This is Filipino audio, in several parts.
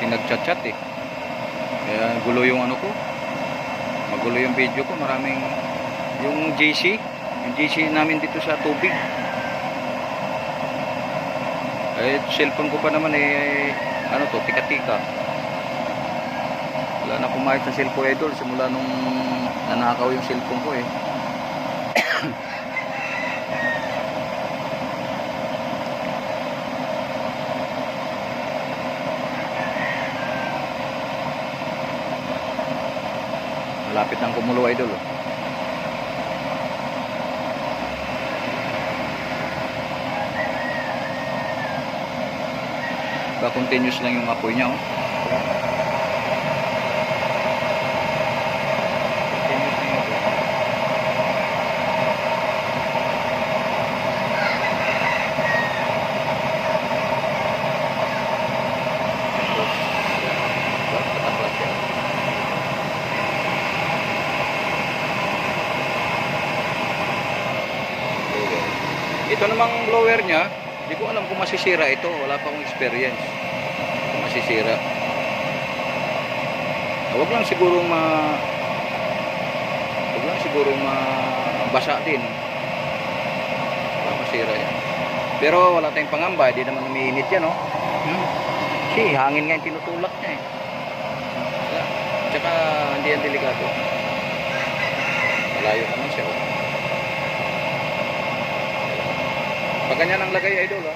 kasi nagchat-chat eh. Kaya gulo yung ano ko. Magulo yung video ko. Maraming yung GC namin dito sa tubig. Eh cellphone ko pa naman eh ano to, tika-tika. Wala na pumayat sa cellphone idol simula nung nanakaw yung cellphone ko eh. Malapit ng kumulo idol oh. Continuous lang yung apoy niya oh. Continuous lang yung apoy. Ito namang blower niya, hindi ko alam kung masisira ito. Wala pa akong experience kung masisira. Huwag lang sigurong mabasa din. Wala masira yan. Pero wala tayong pangamba, hindi naman umiinit yan oh. Kasi hangin nga yung tinutulak niya eh. Tsaka hindi yan delikado. Malayo naman siya oh. Pag ganyan ang lagay idol ha.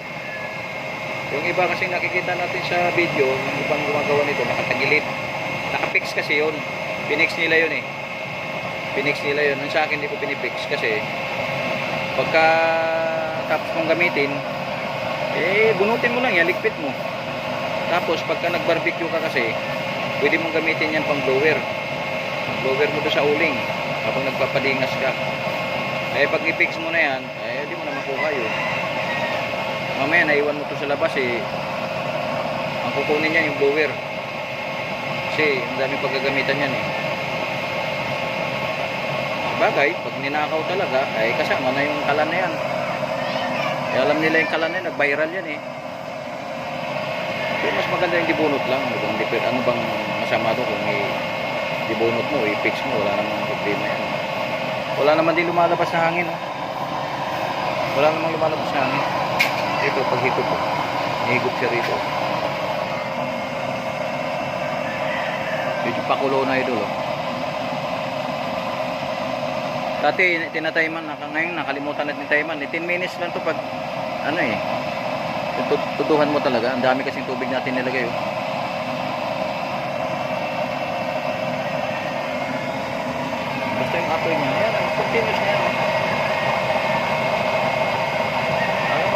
Yung iba kasing nakikita natin sa video, yung ibang gumagawa nito nakatagilid. Nakapix kasi yun. Pinix nila yun eh. Pinix nila yun. Nung sa akin hindi ko pinipix kasi pagka tapos mong gamitin eh bunutin mo lang yan, ligpit mo. Tapos pagka nag-barbecue ka kasi pwede mong gamitin yan pang blower. Blower mo doon sa uling habang nagpapadingas ka. Eh pag i-fix mo na yan, eh di mo na makuha yun. Mamaya naiwan mo to sa labas eh. Ang kukunin niyan yung blower. Kasi ang daming paggagamitan yan eh. Bagay, pag ninakaw talaga, ay kasama na yung kalan na yan. Eh, alam nila yung kalan na yan, nag-viral yan eh. So, mas maganda yung dibunot lang. Ano bang masama doon kung dibunot mo, i-fix mo, wala namang problema yan. Wala naman din lumalabas sa hangin. Wala namang lumalabas sa hangin. Ito, pag higop po. Higop siya rito. Medyo pakulo na ito. Dati, tinatayman. Ngayon, nakalimutan natin tayman. 10 minutes lang to pag, ano eh. Tutuhan mo talaga. Ang dami kasing tubig natin nilagay. Oh. Basta yung apoy niya. Ayan, continuous na yan.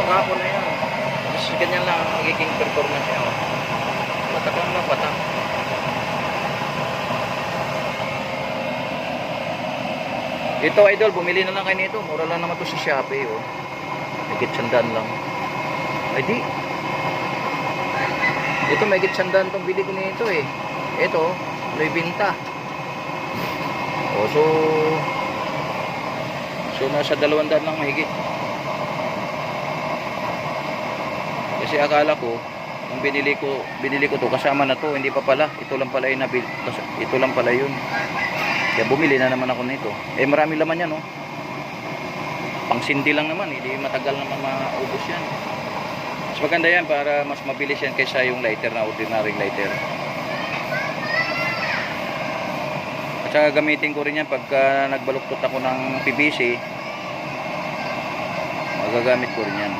Maghapon na yan. Tapos ganyan lang ang magiging performance niya. Patak lang lang, patak. Ito idol, bumili na lang kayo nito. Mura lang naman ito sa Shopee. Oh. Megit sandaan lang. Ay di. Ito megit sandaan itong bili ko nito eh. Ito, may binta. Oh, so nasa 200 lang mahigit. Kasi akala ko nung binili ko to kasama na to, hindi pa pala. Ito lang pala yun. Kaya bumili na naman ako nito. Eh marami laman yan oh. Pangsindi lang naman, hindi matagal naman maubos yan. Mas maganda yan para mas mabilis yan kaysa yung lighter na ordinary lighter. At saka gamitin ko rin yan pagka nagbaluktot ako ng PVC. Magagamit ko rin yan.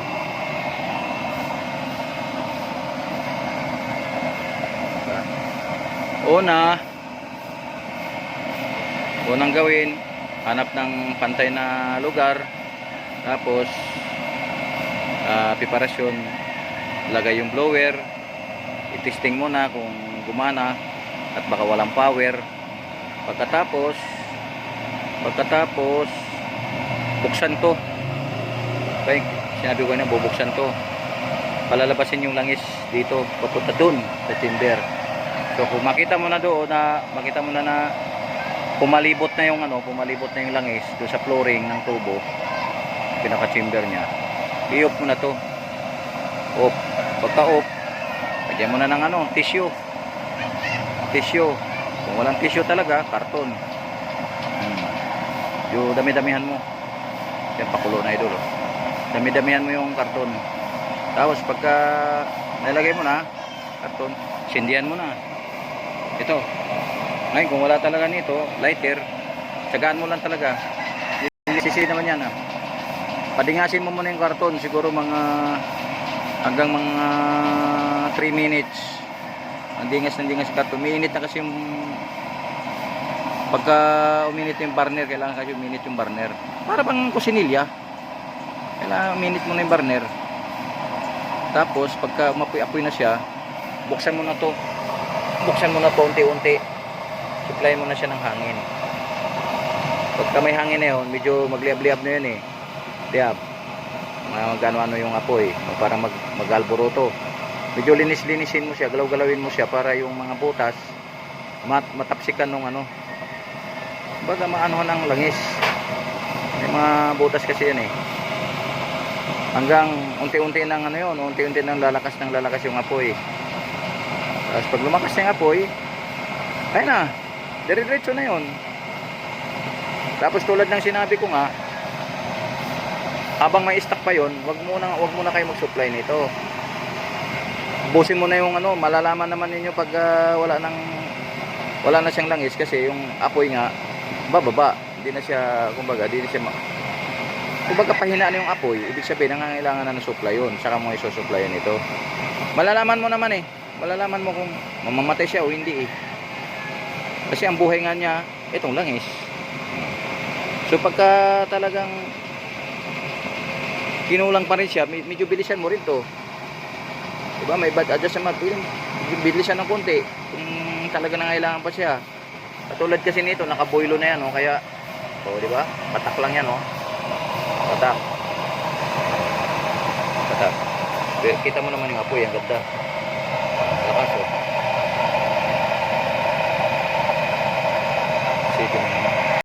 Unang gawin, hanap ng pantay na lugar, tapos preparasyon, lagay yung blower, i-testing muna kung gumana at baka walang power. Pagkatapos buksan to. Okay, sinabi ko na bubuksan to. Palalabasin yung langis dito, papunta dun sa chamber. So kung makita mo na doon na pumalibot na yung langis doon sa flooring ng tubo, pinaka chamber niya, i-off mo na to. Off. Pagka off, lagyan mo na ng tissue. tissue. Kung walang tissue talaga, karton. Yung dami-damihan mo. Yan, pakulo na idol. Oh. Dami-damihan mo yung karton. Tapos pagka nilagay mo na karton, sindihan mo na. Ito. Ngayon kung wala talaga nito, lighter, tsagaan mo lang talaga. Sisi naman yan. Padingasin mo muna yung karton, siguro mga hanggang mga 3 minutes. Ang dingas karton. Uminit na kasi yung pagka uminit yung burner, kailangan kasi uminit yung burner. Para bang kusinilya. Kailangan uminit mo na yung burner. Tapos pagka umapoy-apoy na siya, buksan mo na to. Buksan mo na to unti-unti. Supply mo na siya ng hangin. Pagka may hangin na yun, medyo magliab-liab na yun eh. Liab. Magano-ano yung apoy. Para mag-alboroto. Medyo linis-linisin mo siya. Galaw-galawin mo siya para yung mga butas matapsikan nung ano. Baga maanohan ng langis. May mga butas kasi yan eh. Hanggang unti-unti nang ano yun. Unti-unti nang lalakas yung apoy. Tapos pag lumakas yung apoy, ayun na. Dire-diretso na yun. Tapos tulad ng sinabi ko nga, habang may stock pa yon, wag muna kayo mag-supply nito. Busin mo na yung ano, malalaman naman ninyo pag wala na siyang langis kasi yung apoy nga bababa. Hindi na siya, kumbaga pahina na yung apoy, ibig sabihin nangangailangan na ng supply yun, saka mo i-supply nito. Malalaman mo naman eh. Malalaman mo kung mamamatay siya o hindi eh. Kasi ang buhay nga niya, itong langis. So pagka talagang kinulang pa rin siya, medyo bilisan mo rin to. Diba? May bad adjustment. Bilisan ng konti. Kung talaga nangailangan pa siya. Katulad kasi nito, nakaboilo na yan. Oh, kaya, oh, diba? Patak lang yan. Oh. Patak. Kita mo naman yung apoy. Ang ganda.